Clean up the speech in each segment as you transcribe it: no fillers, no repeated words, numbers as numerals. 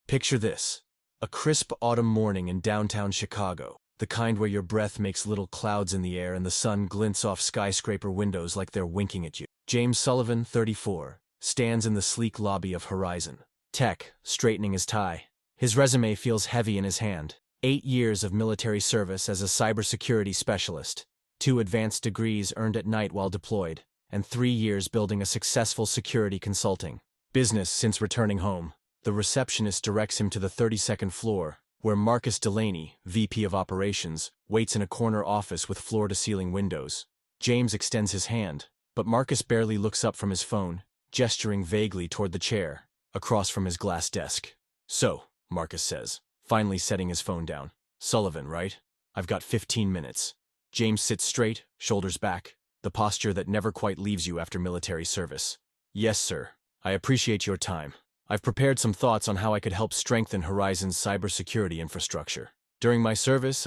Picture this. A crisp autumn morning in downtown Chicago, the kind where your breath makes little clouds in the air and the sun glints off skyscraper windows like they're winking at you. James Sullivan, 34, stands in the sleek lobby of Horizon Tech, straightening his tie. His resume feels heavy in his hand. 8 years of military service as a cybersecurity specialist, 2 advanced degrees earned at night while deployed, and 3 years building a successful security consulting business since returning home. The receptionist directs him to the 32nd floor, where Marcus Delaney, VP of Operations, waits in a corner office with floor-to-ceiling windows. James extends his hand, but Marcus barely looks up from his phone, gesturing vaguely toward the chair, across from his glass desk. "So," Marcus says, finally setting his phone down. "Sullivan, right? I've got 15 minutes. James sits straight, shoulders back, the posture that never quite leaves you after military service. "Yes, sir. I appreciate your time. I've prepared some thoughts on how I could help strengthen Horizon's cybersecurity infrastructure. During my service,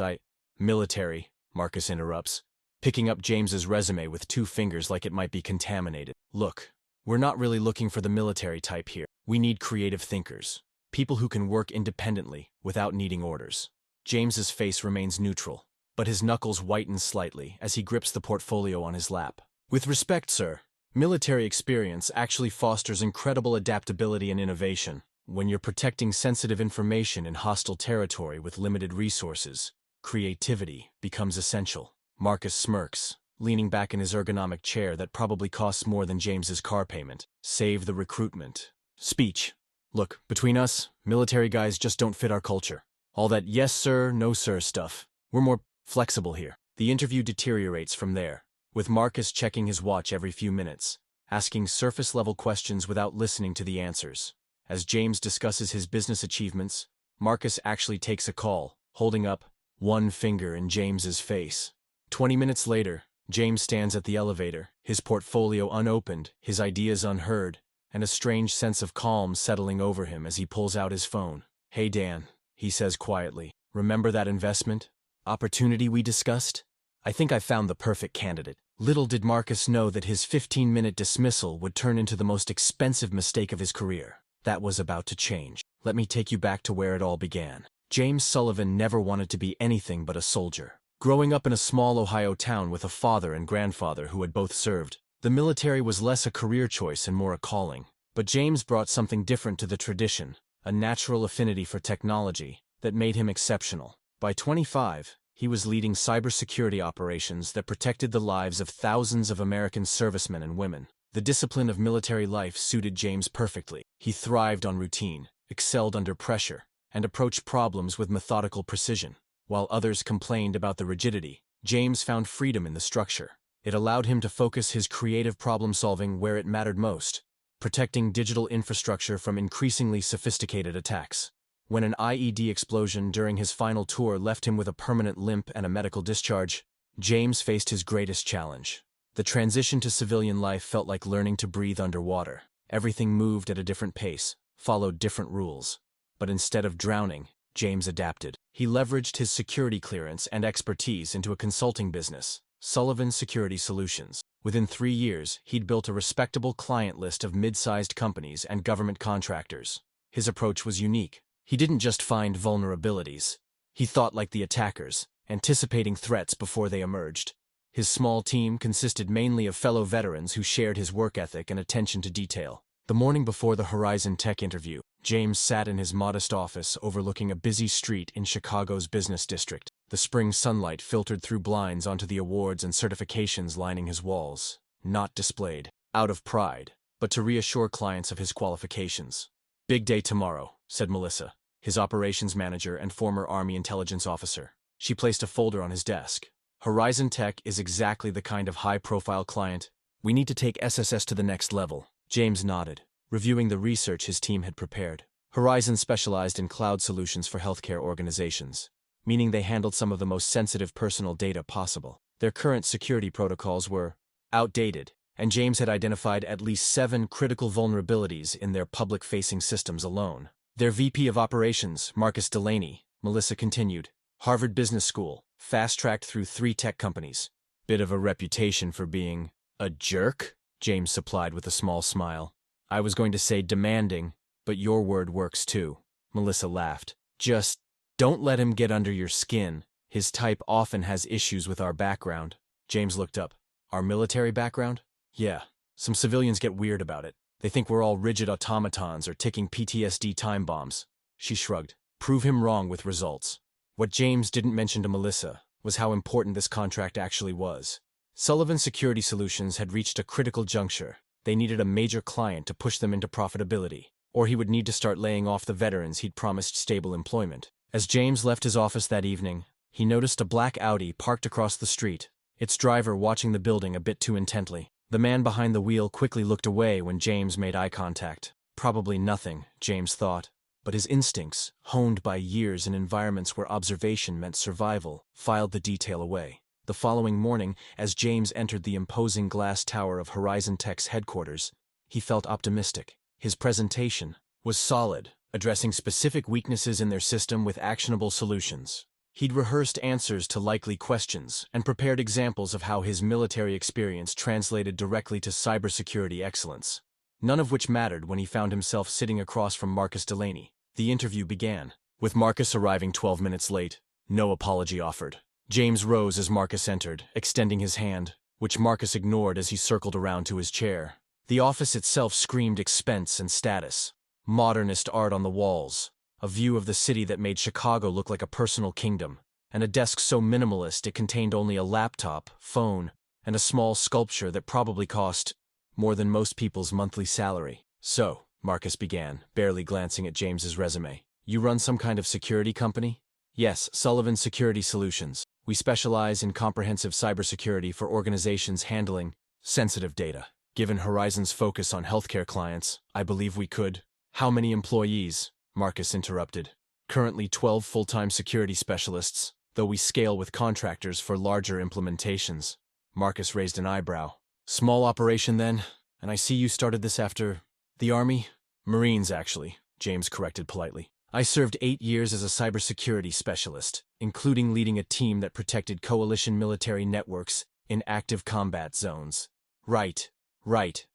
Military," Marcus interrupts, picking up James's resume with 2 fingers like it might be contaminated. "Look, we're not really looking for the military type here. We need creative thinkers. People who can work independently, without needing orders." James's face remains neutral, but his knuckles whiten slightly as he grips the portfolio on his lap. "With respect, sir, military experience actually fosters incredible adaptability and innovation. When you're protecting sensitive information in hostile territory with limited resources, creativity becomes essential." Marcus smirks, leaning back in his ergonomic chair that probably costs more than James's car payment. Save the recruitment speech. "Look, between us, military guys just don't fit our culture. All that yes sir, no sir stuff. We're more flexible here." The interview deteriorates from there, with Marcus checking his watch every few minutes, asking surface-level questions without listening to the answers. As James discusses his business achievements, Marcus actually takes a call, holding up one finger in James's face. 20 minutes later, James stands at the elevator, his portfolio unopened, his ideas unheard, and a strange sense of calm settling over him as he pulls out his phone. "Hey Dan," he says quietly, "remember that investment opportunity we discussed? I think I found the perfect candidate." Little did Marcus know that his 15-minute dismissal would turn into the most expensive mistake of his career. That was about to change. Let me take you back to where it all began. James Sullivan never wanted to be anything but a soldier. Growing up in a small Ohio town with a father and grandfather who had both served, the military was less a career choice and more a calling. But James brought something different to the tradition, a natural affinity for technology that made him exceptional. By 25, he was leading cybersecurity operations that protected the lives of thousands of American servicemen and women. The discipline of military life suited James perfectly. He thrived on routine, excelled under pressure, and approached problems with methodical precision. While others complained about the rigidity, James found freedom in the structure. It allowed him to focus his creative problem-solving where it mattered most, protecting digital infrastructure from increasingly sophisticated attacks. When an IED explosion during his final tour left him with a permanent limp and a medical discharge, James faced his greatest challenge. The transition to civilian life felt like learning to breathe underwater. Everything moved at a different pace, followed different rules. But instead of drowning, James adapted. He leveraged his security clearance and expertise into a consulting business, Sullivan Security Solutions. Within 3 years, he'd built a respectable client list of mid-sized companies and government contractors. His approach was unique. He didn't just find vulnerabilities. He thought like the attackers, anticipating threats before they emerged. His small team consisted mainly of fellow veterans who shared his work ethic and attention to detail. The morning before the Horizon Tech interview, James sat in his modest office overlooking a busy street in Chicago's business district. The spring sunlight filtered through blinds onto the awards and certifications lining his walls, not displayed out of pride, but to reassure clients of his qualifications. "Big day tomorrow," said Melissa, his operations manager and former Army intelligence officer. She placed a folder on his desk. "Horizon Tech is exactly the kind of high-profile client. We need to take SSS to the next level." James nodded, reviewing the research his team had prepared. Horizon specialized in cloud solutions for healthcare organizations, meaning they handled some of the most sensitive personal data possible. Their current security protocols were outdated, and James had identified at least 7 critical vulnerabilities in their public-facing systems alone. "Their VP of Operations, Marcus Delaney," Melissa continued, "Harvard Business School, fast-tracked through 3 tech companies. Bit of a reputation for being a jerk," James supplied with a small smile. "I was going to say demanding, but your word works too." Melissa laughed. Just don't let him get under your skin. His type often has issues with our background. James looked up. Our military background? Yeah. Some civilians get weird about it. They think we're all rigid automatons or ticking PTSD time bombs. She shrugged. Prove him wrong with results. What James didn't mention to Melissa was how important this contract actually was. Sullivan Security Solutions had reached a critical juncture. They needed a major client to push them into profitability, or he would need to start laying off the veterans he'd promised stable employment. As James left his office that evening, he noticed a black Audi parked across the street, its driver watching the building a bit too intently. The man behind the wheel quickly looked away when James made eye contact. Probably nothing, James thought, but his instincts, honed by years in environments where observation meant survival, filed the detail away. The following morning, as James entered the imposing glass tower of Horizon Tech's headquarters, he felt optimistic. His presentation was solid, addressing specific weaknesses in their system with actionable solutions. He'd rehearsed answers to likely questions and prepared examples of how his military experience translated directly to cybersecurity excellence, none of which mattered when he found himself sitting across from Marcus Delaney. The interview began, with Marcus arriving 12 minutes late. No apology offered. James rose as Marcus entered, extending his hand, which Marcus ignored as he circled around to his chair. The office itself screamed expense and status. Modernist art on the walls, a view of the city that made Chicago look like a personal kingdom, and a desk so minimalist it contained only a laptop, phone, and a small sculpture that probably cost more than most people's monthly salary. So, Marcus began, barely glancing at James's resume. You run some kind of security company? Yes, Sullivan Security Solutions. We specialize in comprehensive cybersecurity for organizations handling sensitive data. Given Horizon's focus on healthcare clients, I believe we could. How many employees? Marcus interrupted. Currently 12 full-time security specialists, though we scale with contractors for larger implementations. Marcus raised an eyebrow. Small operation then, and I see you started this after the Army? Marines, actually, James corrected politely. I served 8 years as a cybersecurity specialist, including leading a team that protected coalition military networks in active combat zones. Right,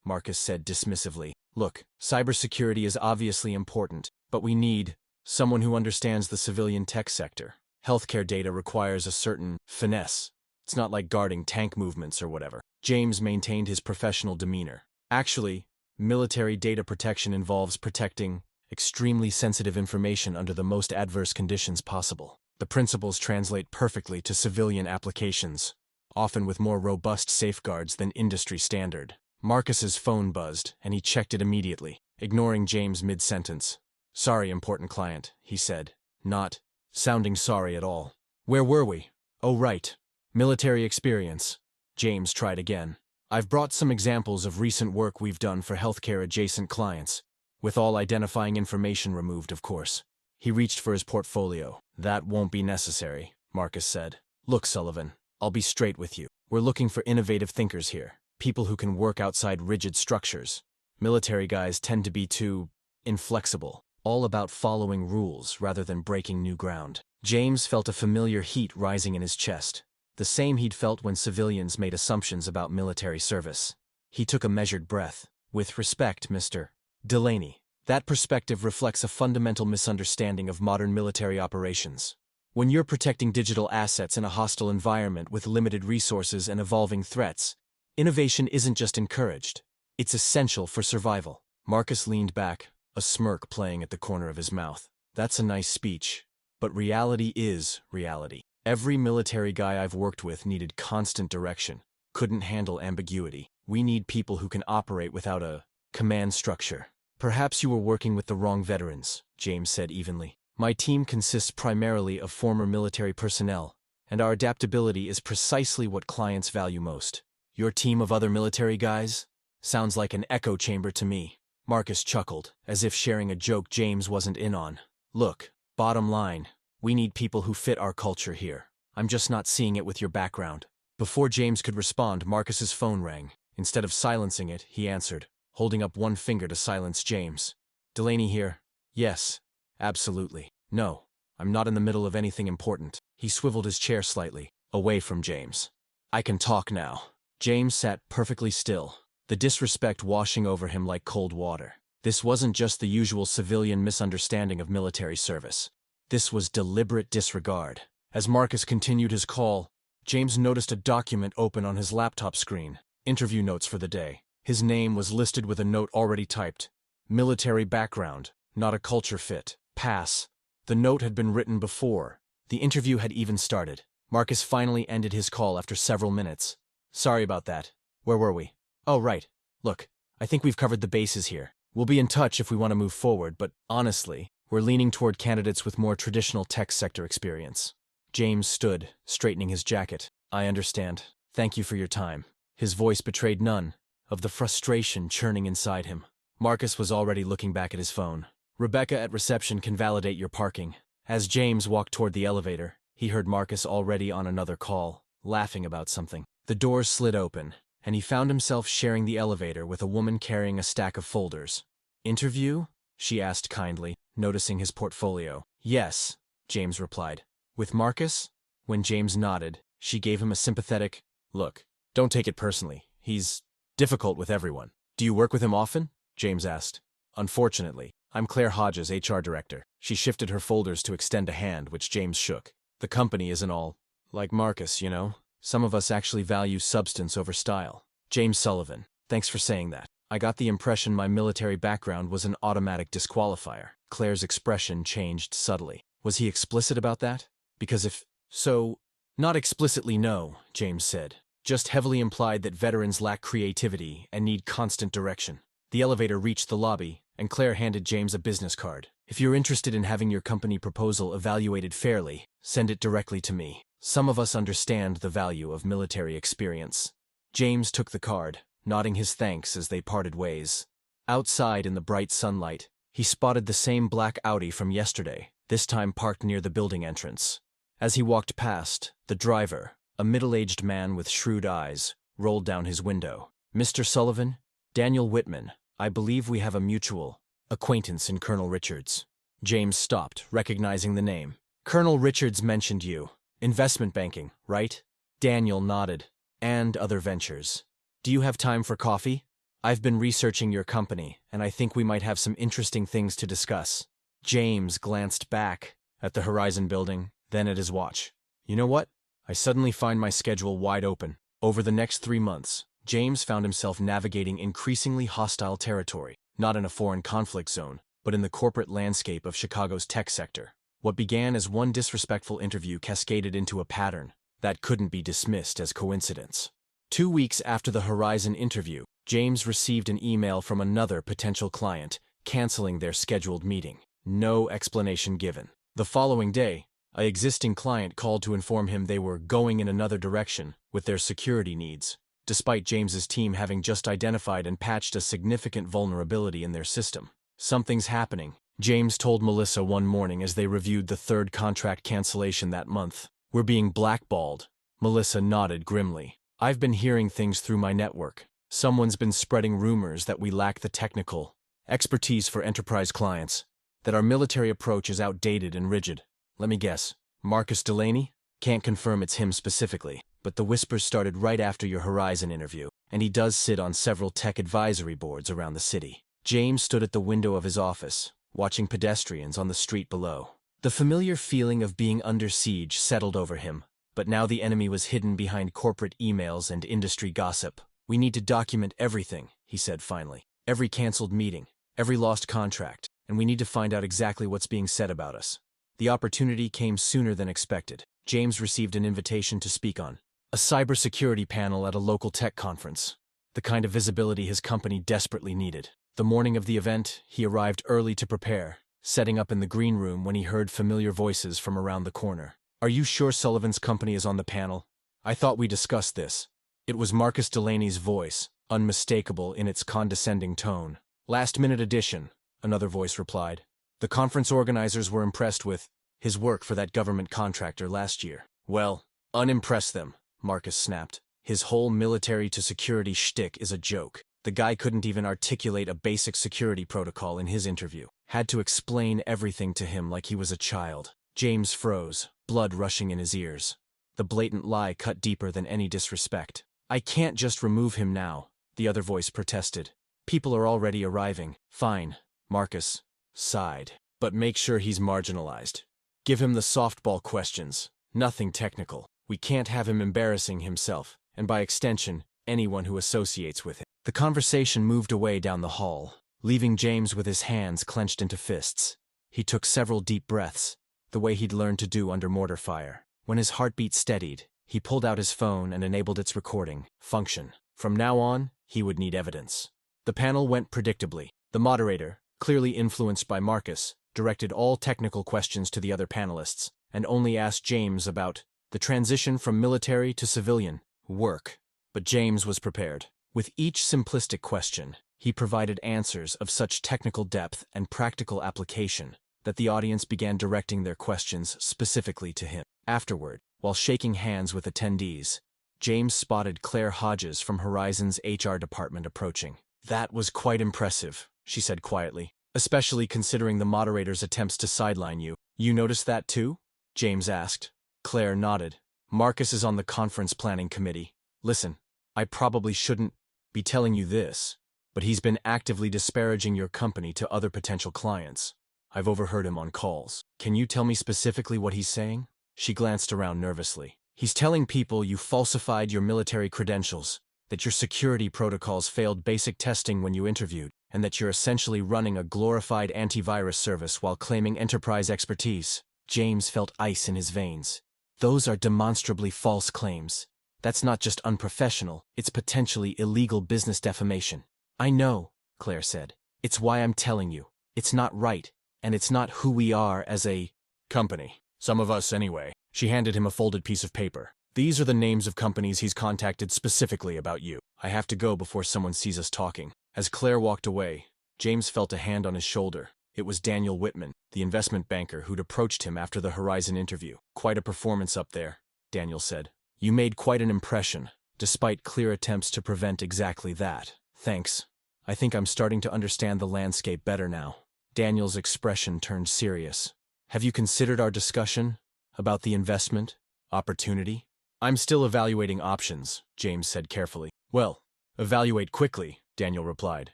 Marcus said dismissively. Look, cybersecurity is obviously important, but we need someone who understands the civilian tech sector. Healthcare data requires a certain finesse. It's not like guarding tank movements or whatever. James maintained his professional demeanor. Actually, military data protection involves protecting extremely sensitive information under the most adverse conditions possible. The principles translate perfectly to civilian applications, often with more robust safeguards than industry standard. Marcus's phone buzzed, and he checked it immediately, ignoring James mid-sentence. Sorry, important client, he said, not sounding sorry at all. Where were we? Oh, right. Military experience. James tried again. I've brought some examples of recent work we've done for healthcare-adjacent clients, with all identifying information removed, of course. He reached for his portfolio. That won't be necessary, Marcus said. Look, Sullivan, I'll be straight with you. We're looking for innovative thinkers here, people who can work outside rigid structures. Military guys tend to be too inflexible, all about following rules rather than breaking new ground. James felt a familiar heat rising in his chest, the same he'd felt when civilians made assumptions about military service. He took a measured breath. With respect, Mr. Delaney, that perspective reflects a fundamental misunderstanding of modern military operations. When you're protecting digital assets in a hostile environment with limited resources and evolving threats, innovation isn't just encouraged, it's essential for survival. Marcus leaned back, a smirk playing at the corner of his mouth. That's a nice speech, but reality is reality. Every military guy I've worked with needed constant direction, couldn't handle ambiguity. We need people who can operate without a command structure. Perhaps you were working with the wrong veterans, James said evenly. My team consists primarily of former military personnel, and our adaptability is precisely what clients value most. Your team of other military guys? Sounds like an echo chamber to me. Marcus chuckled, as if sharing a joke James wasn't in on. Look, bottom line, we need people who fit our culture here. I'm just not seeing it with your background. Before James could respond, Marcus's phone rang. Instead of silencing it, he answered, holding up one finger to silence James. Delaney here. Yes, absolutely. No, I'm not in the middle of anything important. He swiveled his chair slightly, away from James. I can talk now. James sat perfectly still, the disrespect washing over him like cold water. This wasn't just the usual civilian misunderstanding of military service. This was deliberate disregard. As Marcus continued his call, James noticed a document open on his laptop screen. Interview notes for the day. His name was listed with a note already typed. Military background, not a culture fit. Pass. The note had been written before. The interview had even started. Marcus finally ended his call after several minutes. Sorry about that. Where were we? Oh, right. Look, I think we've covered the bases here. We'll be in touch if we want to move forward, but honestly, we're leaning toward candidates with more traditional tech sector experience. James stood, straightening his jacket. I understand. Thank you for your time. His voice betrayed none of the frustration churning inside him. Marcus was already looking back at his phone. Rebecca at reception can validate your parking. As James walked toward the elevator, he heard Marcus already on another call, laughing about something. The doors slid open, and he found himself sharing the elevator with a woman carrying a stack of folders. Interview? She asked kindly, noticing his portfolio. Yes, James replied. With Marcus? When James nodded, she gave him a sympathetic, look, don't take it personally. He's difficult with everyone. Do you work with him often? James asked. Unfortunately, I'm Claire Hodges, HR director. She shifted her folders to extend a hand, which James shook. The company isn't all like Marcus, you know? Some of us actually value substance over style. James Sullivan, thanks for saying that. I got the impression my military background was an automatic disqualifier. Claire's expression changed subtly. Was he explicit about that? Because if so, not explicitly no, James said. Just heavily implied that veterans lack creativity and need constant direction. The elevator reached the lobby, and Claire handed James a business card. If you're interested in having your company proposal evaluated fairly, send it directly to me. Some of us understand the value of military experience. James took the card, nodding his thanks as they parted ways. Outside in the bright sunlight, he spotted the same black Audi from yesterday, this time parked near the building entrance. As he walked past, the driver, a middle-aged man with shrewd eyes, rolled down his window. Mr. Sullivan, Daniel Whitman, I believe we have a mutual acquaintance in Colonel Richards. James stopped, recognizing the name. Colonel Richards mentioned you. Investment banking, right? Daniel nodded. And other ventures. Do you have time for coffee? I've been researching your company, and I think we might have some interesting things to discuss. James glanced back at the Horizon building, then at his watch. You know what? I suddenly find my schedule wide open. Over the next 3 months, James found himself navigating increasingly hostile territory, not in a foreign conflict zone, but in the corporate landscape of Chicago's tech sector. What began as one disrespectful interview cascaded into a pattern that couldn't be dismissed as coincidence. 2 weeks after the Horizon interview, James received an email from another potential client, canceling their scheduled meeting. No explanation given. The following day, an existing client called to inform him they were going in another direction with their security needs, despite James's team having just identified and patched a significant vulnerability in their system. Something's happening, James told Melissa one morning as they reviewed the third contract cancellation that month. We're being blackballed. Melissa nodded grimly. I've been hearing things through my network. Someone's been spreading rumors that we lack the technical expertise for enterprise clients, that our military approach is outdated and rigid. Let me guess. Marcus Delaney? Can't confirm it's him specifically, but the whispers started right after your Horizon interview, and he does sit on several tech advisory boards around the city. James stood at the window of his office, watching pedestrians on the street below. The familiar feeling of being under siege settled over him, but now the enemy was hidden behind corporate emails and industry gossip. We need to document everything, he said finally. Every canceled meeting, every lost contract, and we need to find out exactly what's being said about us. The opportunity came sooner than expected. James received an invitation to speak on a cybersecurity panel at a local tech conference, the kind of visibility his company desperately needed. The morning of the event, he arrived early to prepare, setting up in the green room when he heard familiar voices from around the corner. Are you sure Sullivan's company is on the panel? I thought we discussed this. It was Marcus Delaney's voice, unmistakable in its condescending tone. Last-minute addition, another voice replied. The conference organizers were impressed with his work for that government contractor last year. Well, unimpress them, Marcus snapped. His whole military-to-security shtick is a joke. The guy couldn't even articulate a basic security protocol in his interview. Had to explain everything to him like he was a child. James froze, blood rushing in his ears. The blatant lie cut deeper than any disrespect. I can't just remove him now, the other voice protested. People are already arriving. Fine, Marcus sighed. But make sure he's marginalized. Give him the softball questions. Nothing technical. We can't have him embarrassing himself, and by extension, anyone who associates with him. The conversation moved away down the hall, leaving James with his hands clenched into fists. He took several deep breaths, the way he'd learned to do under mortar fire. When his heartbeat steadied, he pulled out his phone and enabled its recording function. From now on, he would need evidence. The panel went predictably. The moderator, clearly influenced by Marcus, directed all technical questions to the other panelists, and only asked James about the transition from military to civilian work. But James was prepared. With each simplistic question, he provided answers of such technical depth and practical application that the audience began directing their questions specifically to him. Afterward, while shaking hands with attendees, James spotted Claire Hodges from Horizon's HR department approaching. "That was quite impressive," she said quietly, "especially considering the moderator's attempts to sideline you." "You noticed that too?" James asked. Claire nodded. "Marcus is on the conference planning committee. Listen, I probably shouldn't be telling you this, but he's been actively disparaging your company to other potential clients. I've overheard him on calls. Can you tell me specifically what he's saying?" She glanced around nervously. "He's telling people you falsified your military credentials, that your security protocols failed basic testing when you interviewed, and that you're essentially running a glorified antivirus service while claiming enterprise expertise." James felt ice in his veins. "Those are demonstrably false claims. That's not just unprofessional, it's potentially illegal business defamation." "I know," Claire said. "It's why I'm telling you. It's not right, and it's not who we are as a company. Some of us, anyway." She handed him a folded piece of paper. "These are the names of companies he's contacted specifically about you. I have to go before someone sees us talking." As Claire walked away, James felt a hand on his shoulder. It was Daniel Whitman, the investment banker who'd approached him after the Horizon interview. "Quite a performance up there," Daniel said. "You made quite an impression, despite clear attempts to prevent exactly that." "Thanks. I think I'm starting to understand the landscape better now." Daniel's expression turned serious. "Have you considered our discussion about the investment opportunity?" "I'm still evaluating options," James said carefully. "Well, evaluate quickly," Daniel replied.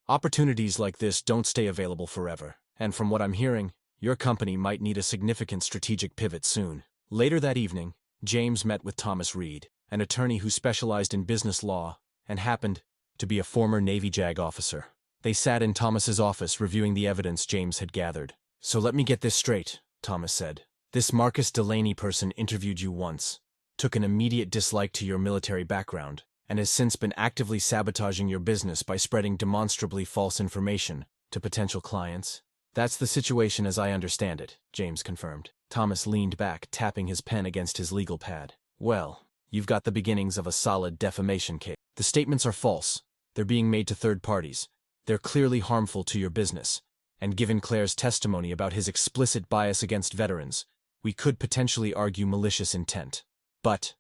"Opportunities like this don't stay available forever, and from what I'm hearing, your company might need a significant strategic pivot soon." Later that evening, James met with Thomas Reed, an attorney who specialized in business law and happened to be a former Navy JAG officer. They sat in Thomas's office reviewing the evidence James had gathered. "So let me get this straight," Thomas said. "This Marcus Delaney person interviewed you once, took an immediate dislike to your military background, and has since been actively sabotaging your business by spreading demonstrably false information to potential clients?" "That's the situation as I understand it," James confirmed. Thomas leaned back, tapping his pen against his legal pad. "Well, you've got the beginnings of a solid defamation case. The statements are false. They're being made to third parties. They're clearly harmful to your business. And given Claire's testimony about his explicit bias against veterans, we could potentially argue malicious intent. But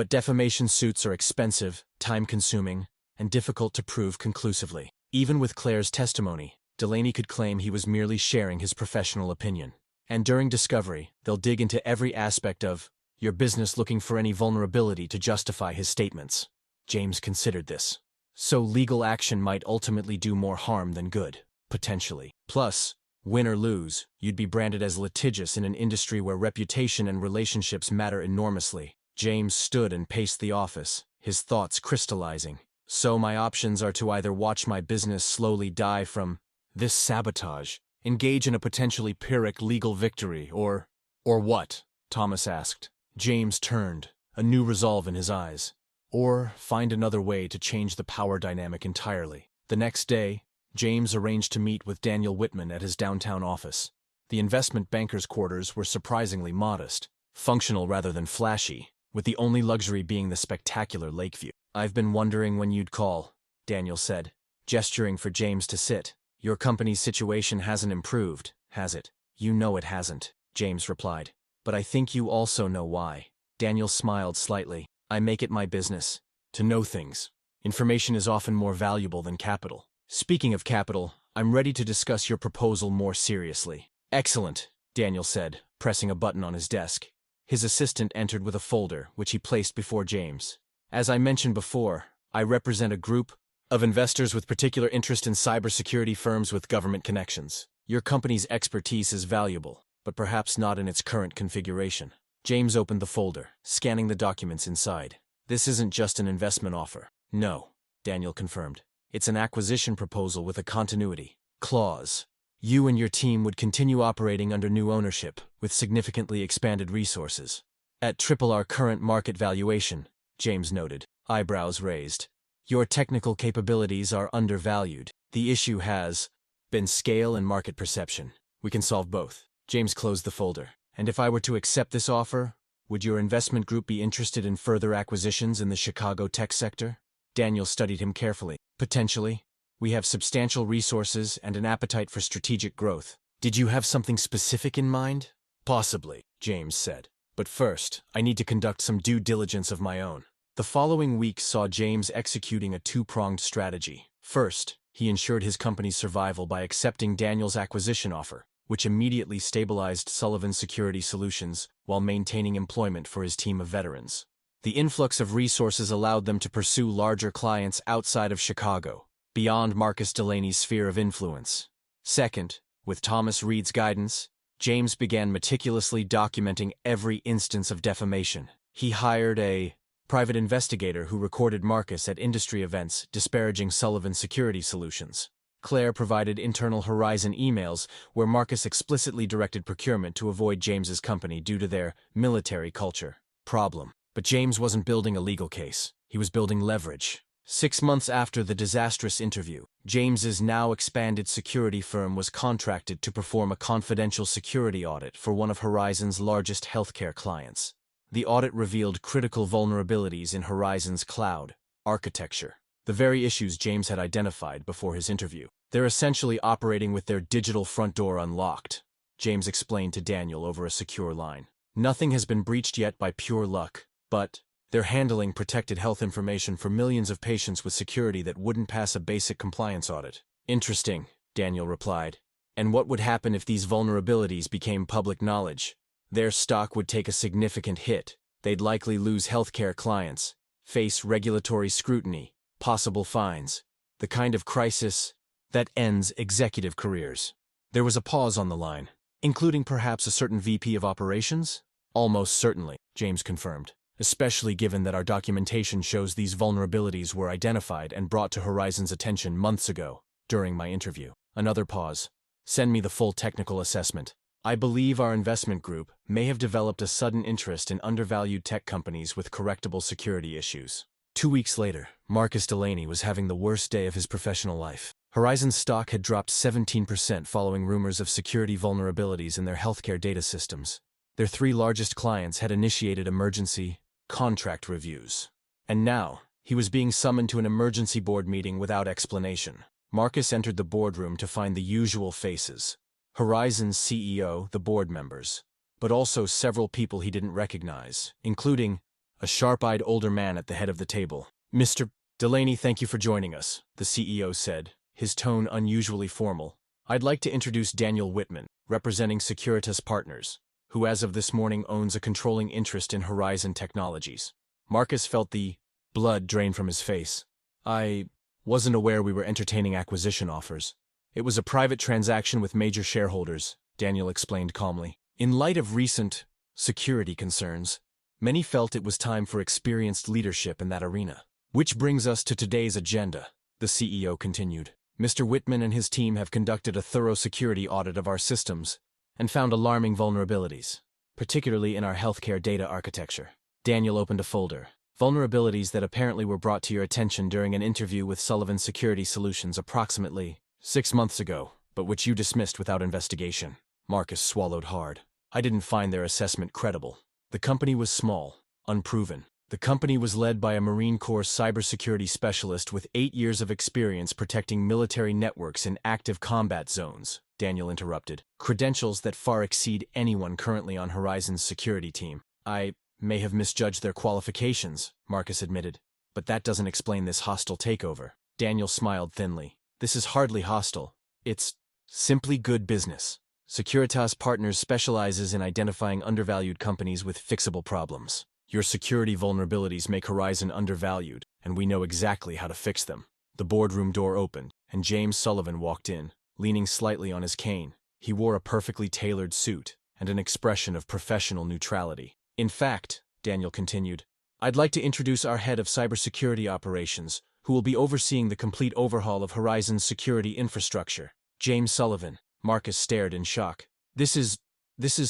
defamation suits are expensive, time-consuming, and difficult to prove conclusively. Even with Claire's testimony, Delaney could claim he was merely sharing his professional opinion. And during discovery, they'll dig into every aspect of your business looking for any vulnerability to justify his statements." James considered this. "So legal action might ultimately do more harm than good, potentially. Plus, win or lose, you'd be branded as litigious in an industry where reputation and relationships matter enormously." James stood and paced the office, his thoughts crystallizing. "So my options are to either watch my business slowly die from this sabotage, engage in a potentially Pyrrhic legal victory, or what?" Thomas asked. James turned, a new resolve in his eyes. "Or find another way to change the power dynamic entirely." The next day, James arranged to meet with Daniel Whitman at his downtown office. The investment banker's quarters were surprisingly modest, functional rather than flashy, with the only luxury being the spectacular lakeview. "I've been wondering when you'd call," Daniel said, gesturing for James to sit. "Your company's situation hasn't improved, has it?" "You know it hasn't," James replied. "But I think you also know why." Daniel smiled slightly. "I make it my business to know things. Information is often more valuable than capital. Speaking of capital, I'm ready to discuss your proposal more seriously." "Excellent," Daniel said, pressing a button on his desk. His assistant entered with a folder, which he placed before James. "As I mentioned before, I represent a group of investors with particular interest in cybersecurity firms with government connections. Your company's expertise is valuable, but perhaps not in its current configuration. James opened the folder, scanning the documents inside. This isn't just an investment offer. No, Daniel confirmed. It's an acquisition proposal with a continuity clause. You and your team would continue operating under new ownership, with significantly expanded resources. At triple our current market valuation, James noted, eyebrows raised. Your technical capabilities are undervalued. The issue has been scale and market perception. We can solve both. James closed the folder. And if I were to accept this offer, would your investment group be interested in further acquisitions in the Chicago tech sector? Daniel studied him carefully. Potentially. We have substantial resources and an appetite for strategic growth. Did you have something specific in mind? Possibly, James said. But first, I need to conduct some due diligence of my own. The following week saw James executing a two-pronged strategy. First, he ensured his company's survival by accepting Daniel's acquisition offer, which immediately stabilized Sullivan's security solutions while maintaining employment for his team of veterans. The influx of resources allowed them to pursue larger clients outside of Chicago, beyond Marcus Delaney's sphere of influence. Second, with Thomas Reed's guidance, James began meticulously documenting every instance of defamation. He hired a private investigator who recorded Marcus at industry events disparaging Sullivan's security solutions. Claire provided internal Horizon emails where Marcus explicitly directed procurement to avoid James's company due to their military culture problem. But James wasn't building a legal case. He was building leverage. 6 months after the disastrous interview, James's now expanded security firm was contracted to perform a confidential security audit for one of Horizon's largest healthcare clients. The audit revealed critical vulnerabilities in Horizon's cloud architecture, the very issues James had identified before his interview. They're essentially operating with their digital front door unlocked, James explained to Daniel over a secure line. Nothing has been breached yet by pure luck, but they're handling protected health information for millions of patients with security that wouldn't pass a basic compliance audit. Interesting, Daniel replied. And what would happen if these vulnerabilities became public knowledge? Their stock would take a significant hit. They'd likely lose healthcare clients, face regulatory scrutiny, possible fines, the kind of crisis that ends executive careers. There was a pause on the line, including perhaps a certain VP of operations? Almost certainly, James confirmed, especially given that our documentation shows these vulnerabilities were identified and brought to Horizon's attention months ago, during my interview. Another pause. Send me the full technical assessment. I believe our investment group may have developed a sudden interest in undervalued tech companies with correctable security issues. 2 weeks later, Marcus Delaney was having the worst day of his professional life. Horizon's stock had dropped 17% following rumors of security vulnerabilities in their healthcare data systems. Their 3 largest clients had initiated emergency contract reviews. And now, he was being summoned to an emergency board meeting without explanation. Marcus entered the boardroom to find the usual faces. Horizon's CEO, the board members, but also several people he didn't recognize, including a sharp-eyed older man at the head of the table. Mr. Delaney, thank you for joining us, the CEO said, his tone unusually formal. I'd like to introduce Daniel Whitman, representing Securitas Partners, who as of this morning owns a controlling interest in Horizon Technologies. Marcus felt the blood drain from his face. I wasn't aware we were entertaining acquisition offers. It was a private transaction with major shareholders, Daniel explained calmly. In light of recent security concerns, many felt it was time for experienced leadership in that arena. Which brings us to today's agenda, the CEO continued. Mr. Whitman and his team have conducted a thorough security audit of our systems and found alarming vulnerabilities, particularly in our healthcare data architecture. Daniel opened a folder. Vulnerabilities that apparently were brought to your attention during an interview with Sullivan Security Solutions approximately 6 months ago, but which you dismissed without investigation. Marcus swallowed hard. I didn't find their assessment credible. The company was small, unproven. The company was led by a Marine Corps cybersecurity specialist with 8 years of experience protecting military networks in active combat zones, Daniel interrupted. Credentials that far exceed anyone currently on Horizon's security team. I may have misjudged their qualifications, Marcus admitted, but that doesn't explain this hostile takeover. Daniel smiled thinly. This is hardly hostile. It's simply good business. Securitas Partners specializes in identifying undervalued companies with fixable problems. Your security vulnerabilities make Horizon undervalued, and we know exactly how to fix them. The boardroom door opened, and James Sullivan walked in, leaning slightly on his cane. He wore a perfectly tailored suit and an expression of professional neutrality. "In fact," Daniel continued, "I'd like to introduce our head of cybersecurity operations, who will be overseeing the complete overhaul of Horizon's security infrastructure." James Sullivan. Marcus stared in shock. This is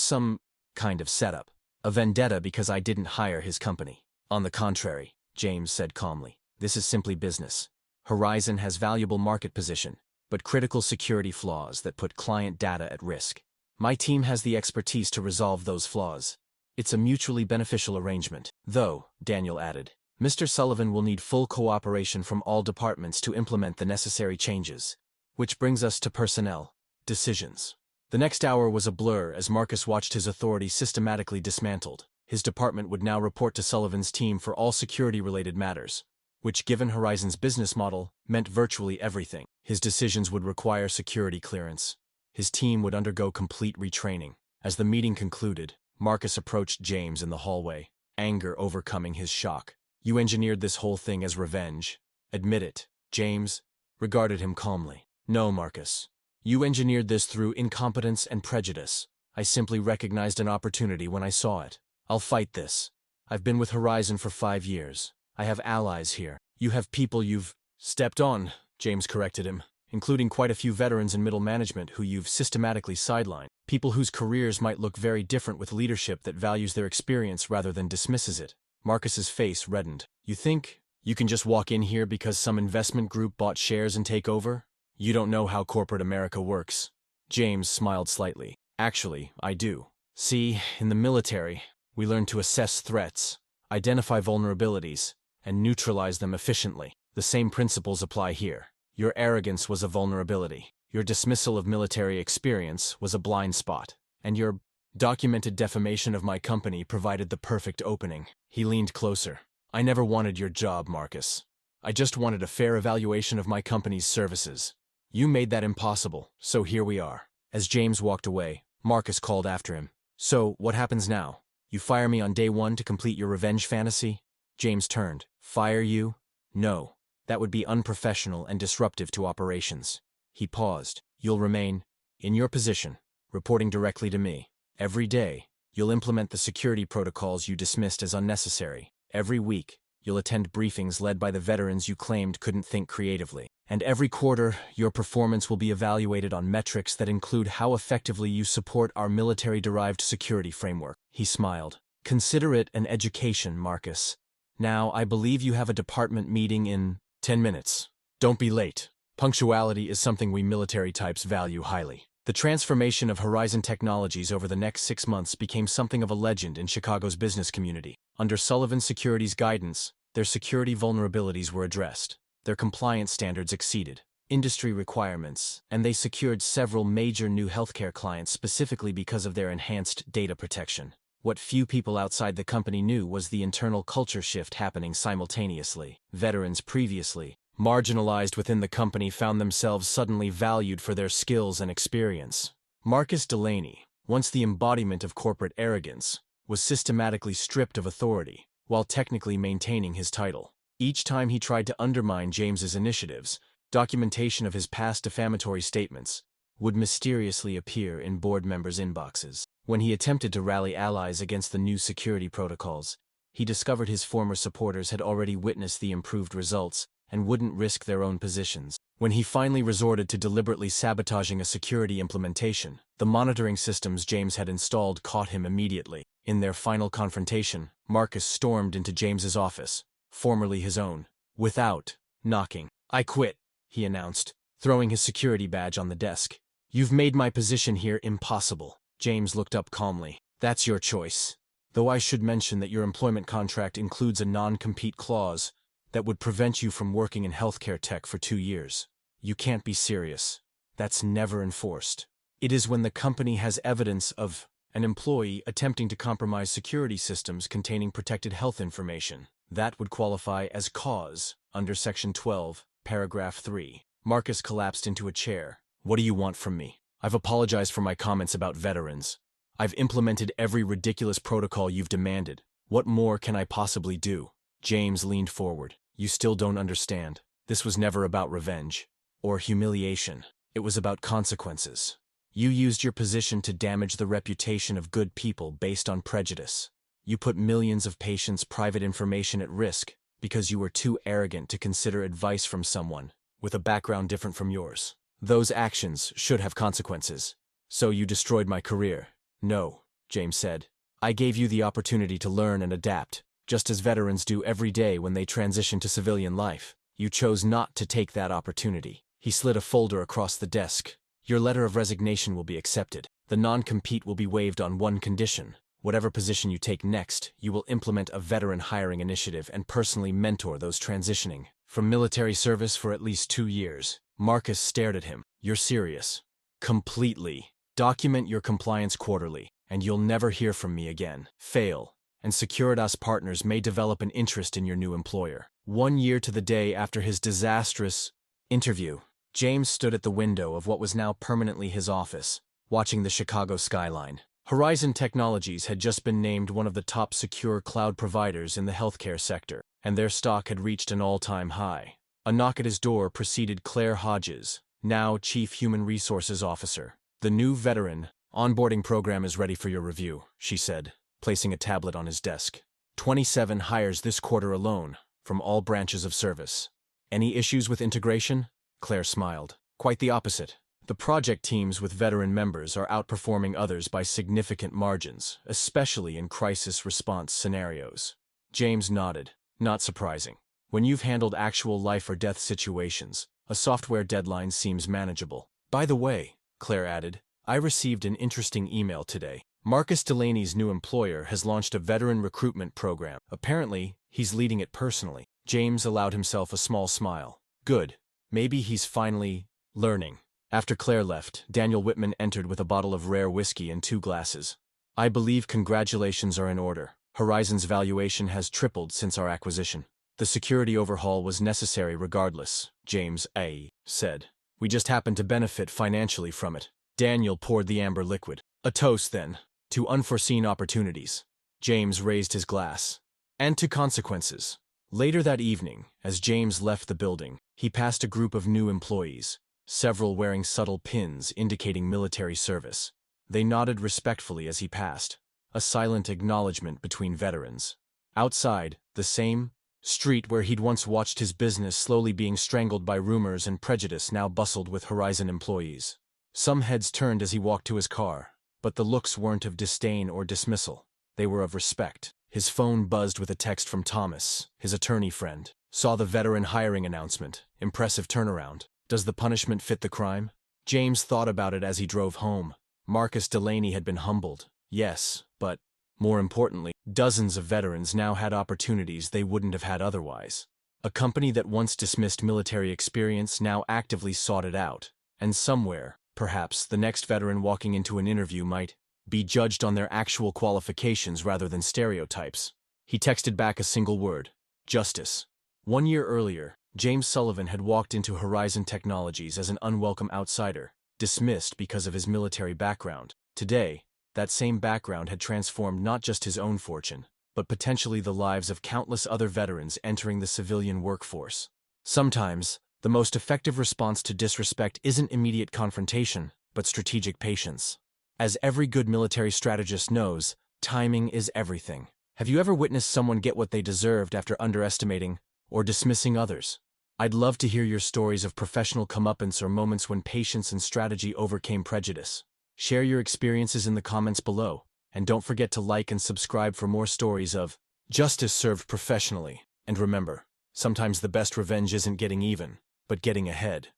some kind of setup. A vendetta because I didn't hire his company. On the contrary, James said calmly, this is simply business. Horizon has valuable market position, but critical security flaws that put client data at risk. My team has the expertise to resolve those flaws. It's a mutually beneficial arrangement. Though, Daniel added, Mr. Sullivan will need full cooperation from all departments to implement the necessary changes. Which brings us to personnel decisions. The next hour was a blur as Marcus watched his authority systematically dismantled. His department would now report to Sullivan's team for all security-related matters, which, given Horizon's business model, meant virtually everything. His decisions would require security clearance. His team would undergo complete retraining. As the meeting concluded, Marcus approached James in the hallway, anger overcoming his shock. "You engineered this whole thing as revenge. Admit it." James regarded him calmly. "No, Marcus. You engineered this through incompetence and prejudice. I simply recognized an opportunity when I saw it. I'll fight this. I've been with Horizon for 5 years. I have allies here. You have people you've stepped on," James corrected him, "including quite a few veterans in middle management who you've systematically sidelined. People whose careers might look very different with leadership that values their experience rather than dismisses it." Marcus's face reddened. "You think you can just walk in here because some investment group bought shares and take over? You don't know how corporate America works." James smiled slightly. "Actually, I do. See, in the military, we learn to assess threats, identify vulnerabilities, and neutralize them efficiently. The same principles apply here. Your arrogance was a vulnerability. Your dismissal of military experience was a blind spot. And your documented defamation of my company provided the perfect opening." He leaned closer. "I never wanted your job, Marcus. I just wanted a fair evaluation of my company's services. You made that impossible, so here we are." As James walked away, Marcus called after him. "So, what happens now? You fire me on day 1 to complete your revenge fantasy?" James turned. "Fire you? No. That would be unprofessional and disruptive to operations." He paused. "You'll remain in your position, reporting directly to me. Every day, you'll implement the security protocols you dismissed as unnecessary. Every week, you'll attend briefings led by the veterans you claimed couldn't think creatively. And every quarter, your performance will be evaluated on metrics that include how effectively you support our military-derived security framework." He smiled. "Consider it an education, Marcus. Now, I believe you have a department meeting in 10 minutes. Don't be late. Punctuality is something we military types value highly." The transformation of Horizon Technologies over the next 6 months became something of a legend in Chicago's business community. Under Sullivan Security's guidance, their security vulnerabilities were addressed. Their compliance standards exceeded industry requirements, and they secured several major new healthcare clients specifically because of their enhanced data protection. What few people outside the company knew was the internal culture shift happening simultaneously. Veterans previously marginalized within the company found themselves suddenly valued for their skills and experience. Marcus Delaney, once the embodiment of corporate arrogance, was systematically stripped of authority, while technically maintaining his title. Each time he tried to undermine James's initiatives, documentation of his past defamatory statements would mysteriously appear in board members' inboxes. When he attempted to rally allies against the new security protocols, he discovered his former supporters had already witnessed the improved results and wouldn't risk their own positions. When he finally resorted to deliberately sabotaging a security implementation, the monitoring systems James had installed caught him immediately. In their final confrontation, Marcus stormed into James's office, formerly his own, without knocking. "I quit," he announced, throwing his security badge on the desk. "You've made my position here impossible." James looked up calmly. "That's your choice. Though I should mention that your employment contract includes a non-compete clause that would prevent you from working in healthcare tech for 2 years. You can't be serious. That's never enforced. It is when the company has evidence of an employee attempting to compromise security systems containing protected health information. That would qualify as cause under Section 12, Paragraph 3. Marcus collapsed into a chair. "What do you want from me? I've apologized for my comments about veterans. I've implemented every ridiculous protocol you've demanded. What more can I possibly do?" James leaned forward. "You still don't understand. This was never about revenge or humiliation. It was about consequences. You used your position to damage the reputation of good people based on prejudice. You put millions of patients' private information at risk because you were too arrogant to consider advice from someone with a background different from yours. Those actions should have consequences. So you destroyed my career. No, James said. I gave you the opportunity to learn and adapt, just as veterans do every day when they transition to civilian life. You chose not to take that opportunity. He slid a folder across the desk. Your letter of resignation will be accepted. The non-compete will be waived on one condition. Whatever position you take next, you will implement a veteran hiring initiative and personally mentor those transitioning from military service for at least 2 years. Marcus stared at him. You're serious? Completely. Document your compliance quarterly, and you'll never hear from me again. Fail, and Securitas Partners may develop an interest in your new employer. 1 year to the day after his disastrous interview, James stood at the window of what was now permanently his office, watching the Chicago skyline. Horizon Technologies had just been named one of the top secure cloud providers in the healthcare sector, and their stock had reached an all-time high. A knock at his door preceded Claire Hodges, now Chief Human Resources Officer. The new veteran onboarding program is ready for your review, she said, placing a tablet on his desk. 27 hires this quarter alone, from all branches of service. Any issues with integration? Claire smiled. Quite the opposite. The project teams with veteran members are outperforming others by significant margins, especially in crisis response scenarios. James nodded. Not surprising. When you've handled actual life or death situations, a software deadline seems manageable. By the way, Claire added, I received an interesting email today. Marcus Delaney's new employer has launched a veteran recruitment program. Apparently, he's leading it personally. James allowed himself a small smile. Good. Maybe he's finally learning. After Claire left, Daniel Whitman entered with a bottle of rare whiskey and 2 glasses. I believe congratulations are in order. Horizon's valuation has tripled since our acquisition. The security overhaul was necessary regardless, James A. said. We just happened to benefit financially from it. Daniel poured the amber liquid. A toast, then, to unforeseen opportunities. James raised his glass. And to consequences. Later that evening, as James left the building, he passed a group of new employees, several wearing subtle pins indicating military service. They nodded respectfully as he passed, a silent acknowledgement between veterans. Outside, the same street where he'd once watched his business slowly being strangled by rumors and prejudice now bustled with Horizon employees. Some heads turned as he walked to his car, but the looks weren't of disdain or dismissal. They were of respect. His phone buzzed with a text from Thomas, his attorney friend. Saw the veteran hiring announcement. Impressive turnaround. Does the punishment fit the crime? James thought about it as he drove home. Marcus Delaney had been humbled. Yes, but, more importantly, dozens of veterans now had opportunities they wouldn't have had otherwise. A company that once dismissed military experience now actively sought it out. And somewhere, perhaps, the next veteran walking into an interview might be judged on their actual qualifications rather than stereotypes. He texted back a single word. Justice. 1 year earlier, James Sullivan had walked into Horizon Technologies as an unwelcome outsider, dismissed because of his military background. Today, that same background had transformed not just his own fortune, but potentially the lives of countless other veterans entering the civilian workforce. Sometimes, the most effective response to disrespect isn't immediate confrontation, but strategic patience. As every good military strategist knows, timing is everything. Have you ever witnessed someone get what they deserved after underestimating or dismissing others? I'd love to hear your stories of professional comeuppance or moments when patience and strategy overcame prejudice. Share your experiences in the comments below, and don't forget to like and subscribe for more stories of justice served professionally. And remember, sometimes the best revenge isn't getting even, but getting ahead.